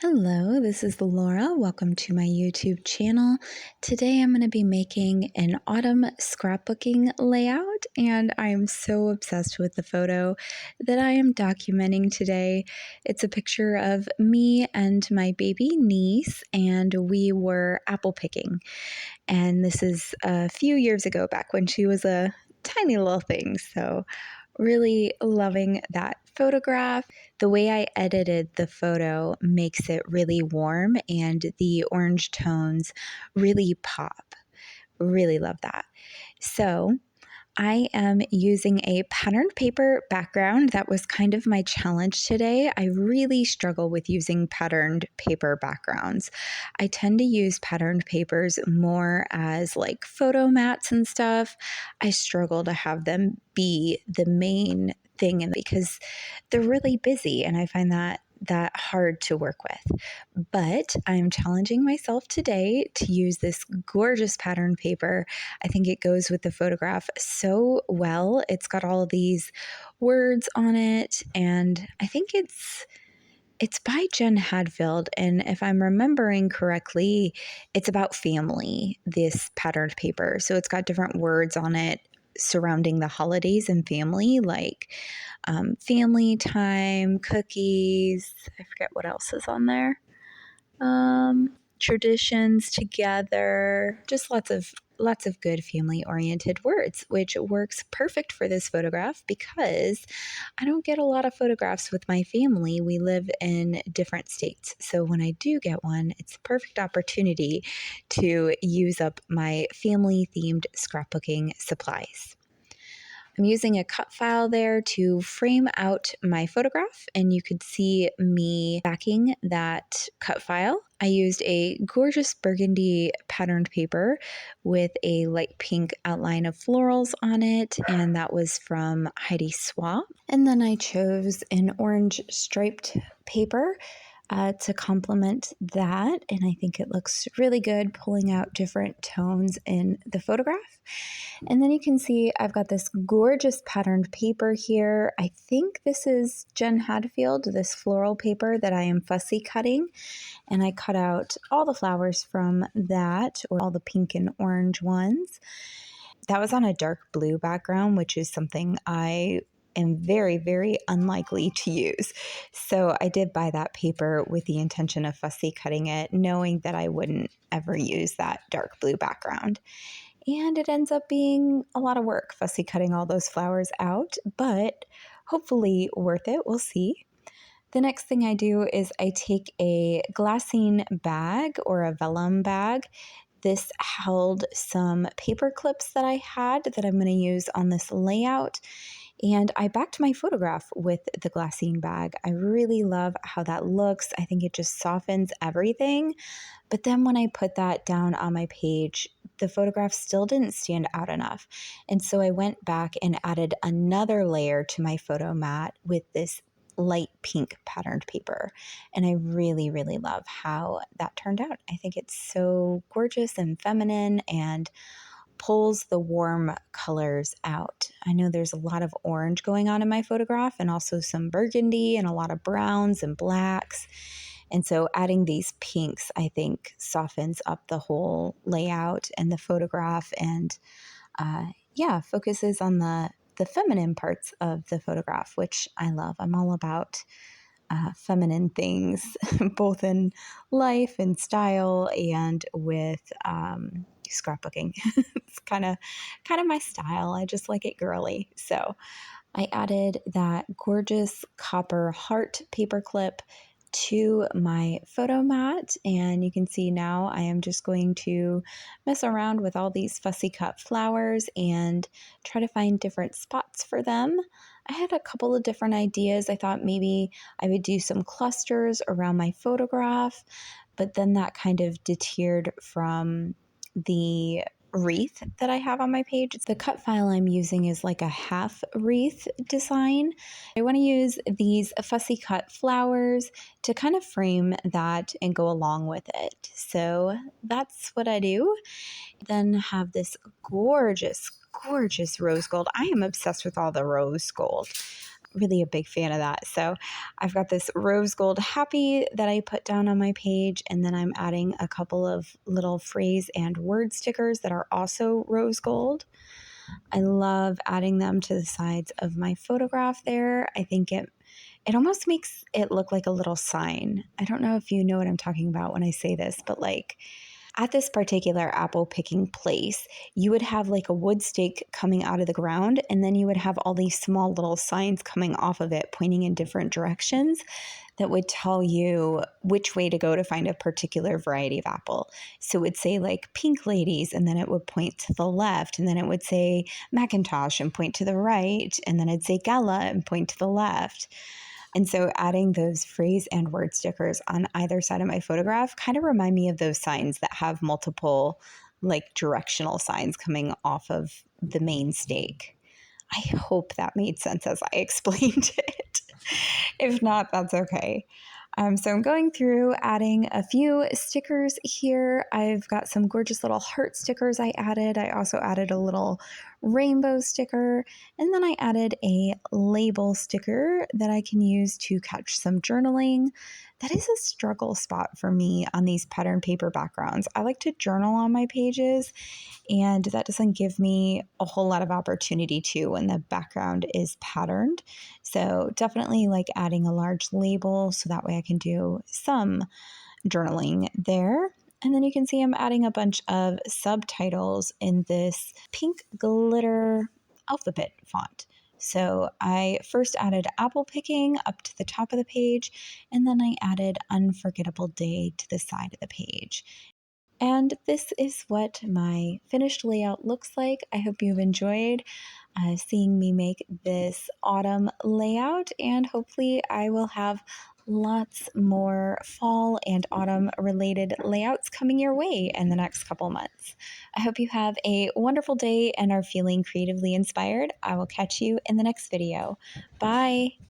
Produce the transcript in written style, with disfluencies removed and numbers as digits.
Hello, this is Laura. Welcome to my YouTube channel. Today I'm going to be making an autumn scrapbooking layout, and I am so obsessed with the photo that I am documenting today. It's a picture of me and my baby niece, and we were apple picking. And this is a few years ago, back when she was a tiny little thing. So really loving that photograph. The way I edited the photo makes it really warm and the orange tones really pop. Really love that. So I am using a patterned paper background. That was kind of my challenge today. I really struggle with using patterned paper backgrounds. I tend to use patterned papers more as like photo mats and stuff. I struggle to have them be the main thing, and because they're really busy, and I find that hard to work with. But I'm challenging myself today to use this gorgeous pattern paper. I think it goes with the photograph so well. It's got all of these words on it, and I think it's by Jen Hadfield, and if I'm remembering correctly, it's about family, this patterned paper. So it's got different words on it surrounding the holidays and family, like family time, cookies. I forget what else is on there. Traditions together, just lots of good family oriented words, which works perfect for this photograph because I don't get a lot of photographs with my family. We live in different states. So when I do get one, it's a perfect opportunity to use up my family themed scrapbooking supplies. I'm using a cut file there to frame out my photograph, and you could see me backing that cut file. I used a gorgeous burgundy patterned paper with a light pink outline of florals on it, and that was from Heidi Swapp. And then I chose an orange striped paper to complement that, and I think it looks really good, pulling out different tones in the photograph. And then you can see I've got this gorgeous patterned paper here. I think this is Jen Hadfield, this floral paper that I am fussy cutting. And I cut out all the flowers from that, or all the pink and orange ones. That was on a dark blue background, which is something I am very, very unlikely to use. So I did buy that paper with the intention of fussy cutting it, knowing that I wouldn't ever use that dark blue background. And it ends up being a lot of work, fussy cutting all those flowers out, but hopefully worth it. We'll see. The next thing I do is I take a glassine bag or a vellum bag. This held some paper clips that I had that I'm going to use on this layout. And I backed my photograph with the glassine bag. I really love how that looks. I think it just softens everything. But then when I put that down on my page, the photograph still didn't stand out enough. And so I went back and added another layer to my photo mat with this light pink patterned paper. And I really, really love how that turned out. I think it's so gorgeous and feminine and pulls the warm colors out. I know there's a lot of orange going on in my photograph, and also some burgundy and a lot of browns and blacks. And so adding these pinks, I think, softens up the whole layout and the photograph, and focuses on the feminine parts of the photograph, which I love. I'm all about feminine things, both in life and style and with scrapbooking. It's kind of my style. I just like it girly. So I added that gorgeous copper heart paperclip to my photo mat, and you can see now I am just going to mess around with all these fussy cut flowers and try to find different spots for them. I had a couple of different ideas. I thought maybe I would do some clusters around my photograph, but then that kind of deterred from the wreath that I have on my page. The cut file I'm using is like a half wreath design. I want to use these fussy cut flowers to kind of frame that and go along with it. So that's what I do. Then have this gorgeous rose gold. I am obsessed with all the rose gold. really a big fan of that. So I've got this rose gold happy that I put down on my page, and then I'm adding a couple of little phrase and word stickers that are also rose gold. I love adding them to the sides of my photograph there. I think it almost makes it look like a little sign. I don't know if you know what I'm talking about when I say this, but like at this particular apple picking place, you would have like a wood stake coming out of the ground, and then you would have all these small little signs coming off of it pointing in different directions that would tell you which way to go to find a particular variety of apple. So it would say like pink ladies, and then it would point to the left, and then it would say Macintosh and point to the right, and then it'd say Gala and point to the left. And so adding those phrase and word stickers on either side of my photograph kind of remind me of those signs that have multiple like directional signs coming off of the main stake. I hope that made sense as I explained it. If not, that's okay. So I'm going through adding a few stickers here. I've got some gorgeous little heart stickers I added. I also added a little rainbow sticker, and then I added a label sticker that I can use to catch some journaling. That is a struggle spot for me on these pattern paper backgrounds. I like to journal on my pages, and that doesn't give me a whole lot of opportunity to when the background is patterned. So definitely like adding a large label so that way I can do some journaling there. And then you can see I'm adding a bunch of subtitles in this pink glitter alphabet font. So I first added apple picking up to the top of the page, and then I added unforgettable day to the side of the page. And this is what my finished layout looks like. I hope you've enjoyed seeing me make this autumn layout, and hopefully I will have lots more fall and autumn related layouts coming your way in the next couple months. I hope you have a wonderful day and are feeling creatively inspired. I will catch you in the next video. Bye.